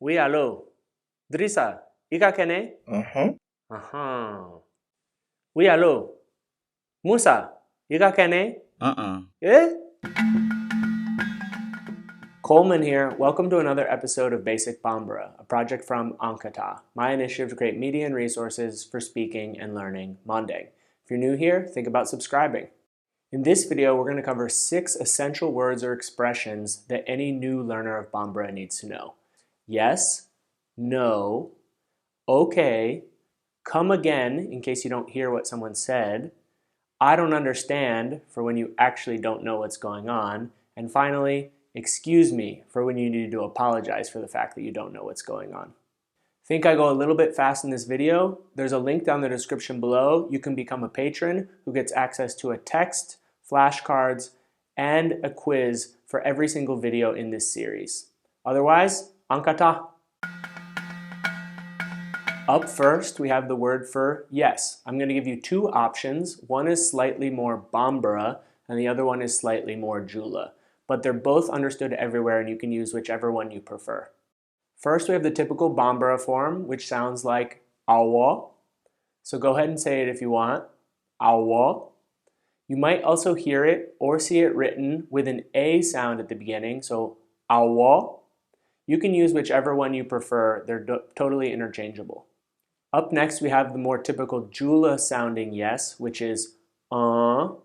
Oui, allô. Drissa, ika kene? Aha. Oui, allô. Musa, ika kene? Eh? Coleman here. Welcome to another episode of Basic Bambara, a project from Ankata, my initiative to create media and resources for speaking and learning Manding. If you're new here, think about subscribing. In this video, we're going to cover 6 essential words or expressions that any new learner of Bambara needs to know. Yes, no, okay, come again in case you don't hear what someone said, I don't understand for when you actually don't know what's going on, and finally, excuse me for when you need to apologize for the fact that you don't know what's going on. Think I go a little bit fast in this video? There's a link down the description below. You can become a patron who gets access to a text, flashcards, and a quiz for every single video in this series. Otherwise, Ankata! Up first, we have the word for yes. I'm going to give you 2 options. One is slightly more Bambara, and the other one is slightly more Dioula. But they're both understood everywhere, and you can use whichever one you prefer. First, we have the typical Bambara form, which sounds like awo. So go ahead and say it if you want. Awo. You might also hear it or see it written with an A sound at the beginning, so awo. You can use whichever one you prefer. They're totally interchangeable. Up next, we have the more typical Dioula sounding yes, which is Go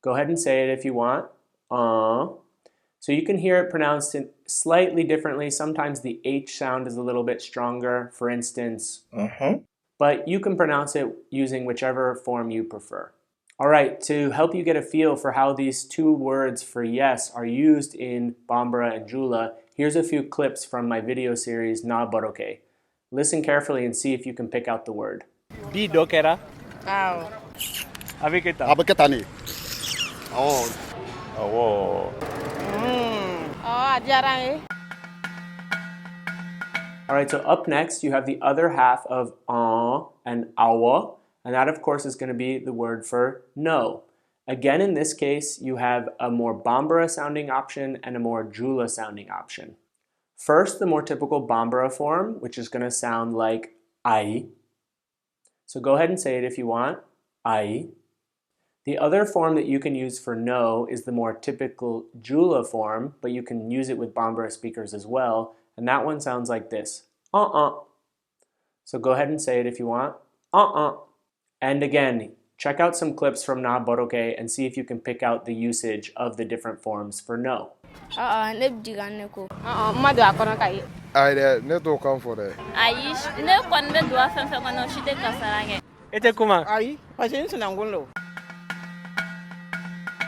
ahead and say it if you want. So you can hear it pronounced slightly differently. Sometimes the H sound is a little bit stronger, for instance. But you can pronounce it using whichever form you prefer. All right, to help you get a feel for how these 2 words for yes are used in Bambara and Dioula, here's a few clips from my video series, Na Boroke. Listen carefully and see if you can pick out the word. Di dokera. Wow. Aviketa. Abaketani. Oh. Oh. All right, so up next, you have the other half of and awa, and that of course is going to be the word for no. Again, in this case, you have a more Bambara sounding option and a more Dioula sounding option. First, the more typical Bambara form, which is going to sound like ai. So go ahead and say it if you want, ai. The other form that you can use for no is the more typical Dioula form, but you can use it with Bambara speakers as well, and that one sounds like this, So go ahead and say it if you want, And again, check out some clips from Na Boroke and see if you can pick out the usage of the different forms for no. I don't come for that.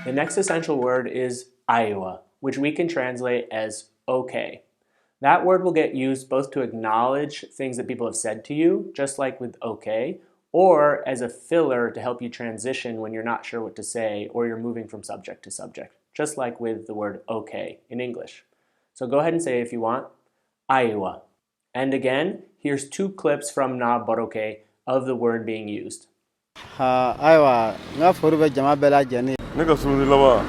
The next essential word is Iowa, which we can translate as okay. That word will get used both to acknowledge things that people have said to you, just like with okay, or as a filler to help you transition when you're not sure what to say or you're moving from subject to subject, just like with the word okay in English. So go ahead and say it if you want, Iowa. And again, here's 2 clips from Na Boroke of the word being used. Aiwa, nga foruba jama bela jani. Nigga soon lawa.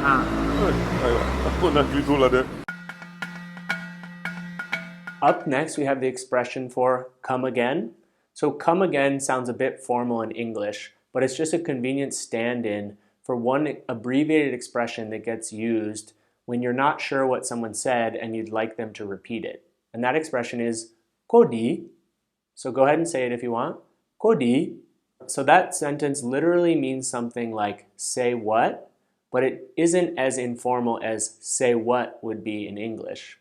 Up next, we have the expression for come again. So come again sounds a bit formal in English, but it's just a convenient stand-in for one abbreviated expression that gets used when you're not sure what someone said and you'd like them to repeat it. And that expression is kodi. So go ahead and say it if you want. Kodi. So that sentence literally means something like say what, but it isn't as informal as say what would be in English.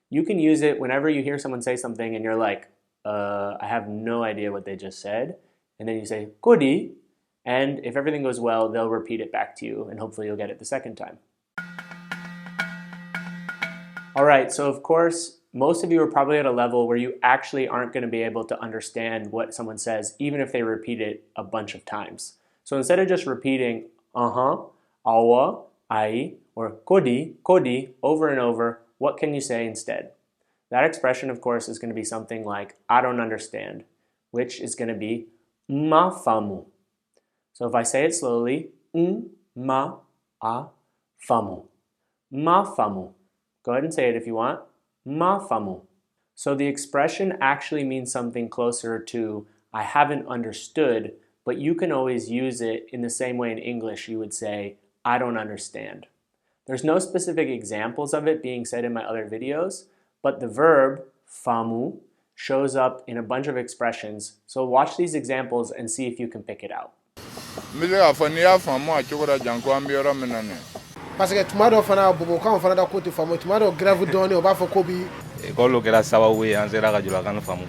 You can use it whenever you hear someone say something and you're like, I have no idea what they just said. And then you say, kodi, and if everything goes well, they'll repeat it back to you, and hopefully you'll get it the second time. All right, so of course, most of you are probably at a level where you actually aren't going to be able to understand what someone says, even if they repeat it a bunch of times. So instead of just repeating, awa, ai, or kodi, over and over, what can you say instead? That expression, of course, is going to be something like, I don't understand, which is going to be mafamu. So if I say it slowly, ma, a, famu. Mafamu. Go ahead and say it if you want. Mafamu. So the expression actually means something closer to I haven't understood, but you can always use it in the same way in English you would say, I don't understand. There's no specific examples of it being said in my other videos, but the verb, famu, shows up in a bunch of expressions. So watch these examples and see if you can pick it out. Parce que tuma dɔ fana bobo kan fana da ko te faamu tuma dɔ grève dɔɔni o b'a fɔ ko bi K'olu kɛra sababu ye an sera ka julakan faamu.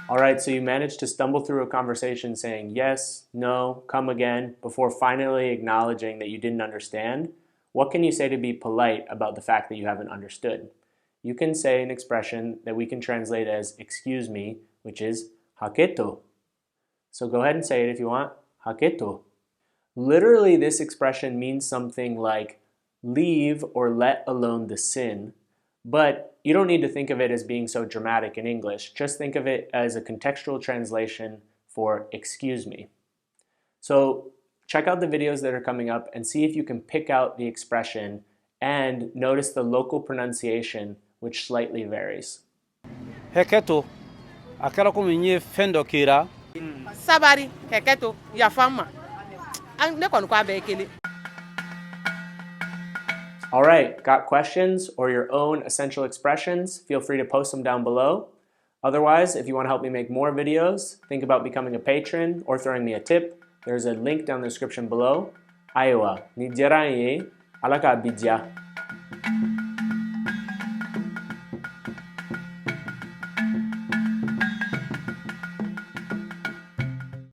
All right, so you managed to stumble through a conversation saying yes, no, come again, before finally acknowledging that you didn't understand. What can you say to be polite about the fact that you haven't understood? You can say an expression that we can translate as excuse me, which is haketo. So go ahead and say it if you want, haketo. Literally, this expression means something like leave or let alone the sin, but you don't need to think of it as being so dramatic in English. Just think of it as a contextual translation for excuse me. So check out the videos that are coming up and see if you can pick out the expression and notice the local pronunciation, which slightly varies. Heketo, akara ko minye fendo kira. Sabari, heketo, ya fama. All right, got questions or your own essential expressions? Feel free to post them down below. Otherwise, if you want to help me make more videos, think about becoming a patron or throwing me a tip. There's a link down in the description below. Iowa, Nigeria, alaka bidya.